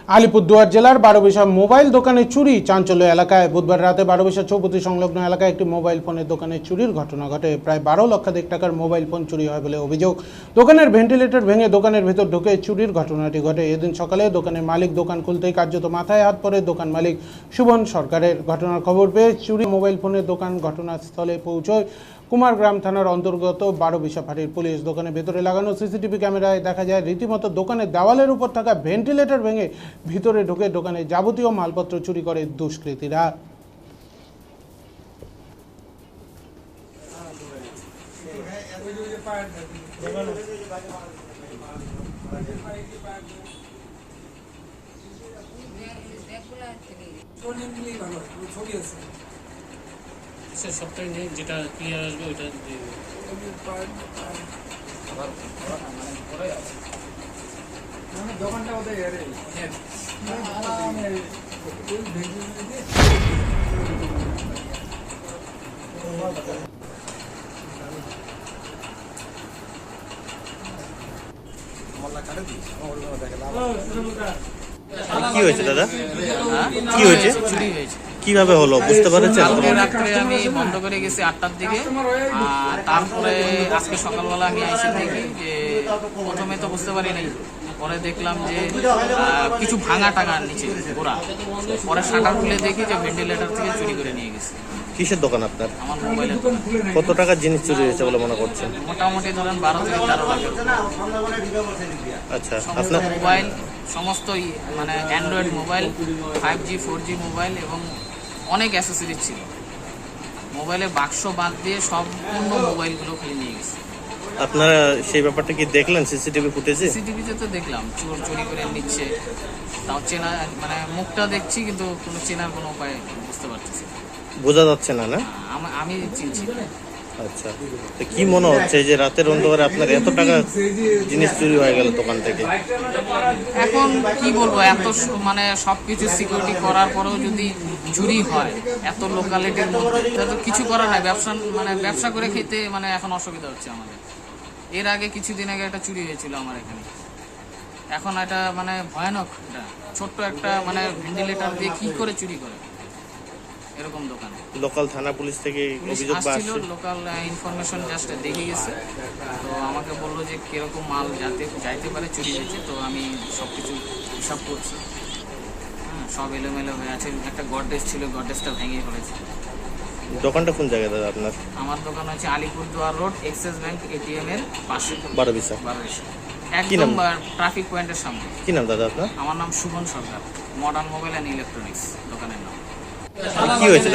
আলিপুরদুয়ার জেলার বারোবিশা মোবাইল দোকানে চুরি চাঞ্চল্য এলাকায়। বুধবার রাতে বারোবিশা চৌপতি সংলগ্ন এলাকায় একটি মোবাইল ফোনের দোকানে চুরির ঘটনা ঘটে। প্রায় 12 লক্ষাধিক টাকার মোবাইল ফোন চুরি হয় বলে অভিযোগ। দোকানের ভেন্টিলেটর ভেঙে দোকানের ভেতর ঢুকে চুরির ঘটনাটি ঘটে। এদিন সকালে দোকানের মালিক দোকান খুলতেই কার্যত মাথায় হাত পড়ে দোকান মালিক সুবন সরকারের। ঘটনার খবর পেয়ে চুরি মোবাইল ফোনের দোকান ঘটনাস্থলে পৌঁছয় কুমারগ্রাম থানার অন্তর্গত বারোবিশা ফাঁড়ির পুলিশ। দোকানের ভেতরে লাগানো সিসিটিভি ক্যামেরায় দেখা যায় রীতিমতো দোকানের দেওয়ালের উপর থাকা ভেন্টিলেটর ভেঙে ভিতরে ঢুকে দোকানের যাবতীয় মালপত্র চুরি করে দুষ্কৃতীরা। সপ্তাহে নেই যেটা ক্লিয়ার আসবে ওইটা দোকানটা ওদের কি হয়েছে দাদা? কি হয়েছে? চুরি হয়েছে। কিভাবে হলো বুঝতে পারছেন? কালকে রাত্রে আমি বন্ধ করে গেছি 8টার দিকে, আর তারপরে আজকে সকালবেলা আমি এসে দেখি যে প্রথমে তো বুঝতে পারি নাই, পরে দেখলাম যে কিছু ভাঙা টাঙা নিচে গোড়া, পরে শাটার খুলে দেখি যে ভেন্টিলেটর থেকে চুরি করে নিয়ে গেছে। কিসের দোকান আপনার? আমার মোবাইলের দোকান। কত টাকার জিনিস চুরি হয়েছে বলে মনে করছেন? মোটামুটি ধরেন 12 থেকে 13 লাখ। আচ্ছা, সমস্ত আপনার মোবাইল, সমস্ত মানে Android mobile, 5G 4G mobile এবং অনেক অ্যাসেসরিজ ছিল। মোবাইলের বাক্স বাদ দিয়ে সম্পূর্ণ মোবাইলগুলো খুলে নিয়ে গেছে। আপনারা সেই ব্যাপারটা কি দেখলেন সিসিটিভি ফুটেজে? সিসিটিভিতে তো দেখলাম চোর চুরি করে নিচ্ছে, তাও চেনা মানে মুখটা দেখছি কিন্তু কোনো চেনার কোনো উপায় বুঝতে পারতেছি না। বোঝা যাচ্ছে না, না? আমি চিনছি না। আচ্ছা, তো কি মনে হচ্ছে যে রাতের অন্ধকারে আপনার এত টাকা জিনিস চুরি হয়ে গেল দোকান থেকে? এখন কি বলবো, এত মানে সবকিছু সিকিউরিটি করার পরেও যদি চুরি হয় এত লোকালিটির মধ্যে, তো কিছু করার নাই। ব্যবসা করে খেতে মানে এখন অসুবিধা হচ্ছে আমাদের। এর আগে কিছুদিন আগে একটা চুরি হয়েছিল আমার এখানে। এখন এটা মানে ভয়ানক, এটা ছোট্ট একটা মানে ভেন্টিলেটর দিয়ে কি করে চুরি করে এরকম দোকান। লোকাল থানা পুলিশ থেকে অভিযোগ আসছিল, আসছে? লোকাল ইনফরমেশন জাস্ট দেখে গেছে, তো আমাকে বললো যে কিরকম মাল যাইতে পারে চুরি হয়েছে। তো আমি সব কিছু হিসাব করছি। হ্যাঁ, সব এলোমেলো হয়ে আছে। একটা গডরেজ ছিল, গডরেজটা ভেঙে পড়েছে। দোকানটা কোন জায়গায় দাদা আপনার? আমার দোকান হচ্ছে Alipurduar road, axis bank ATM এর পাশে, বারোবিশা। একদম ট্রাফিক পয়েন্টের সামনে। কি নাম দাদা আপনার? আমার নাম সুবন সরকার, মডার্ন মোবাইল অ্যান্ড ইলেকট্রনিক্স দোকানের নাম। কি হয়েছে?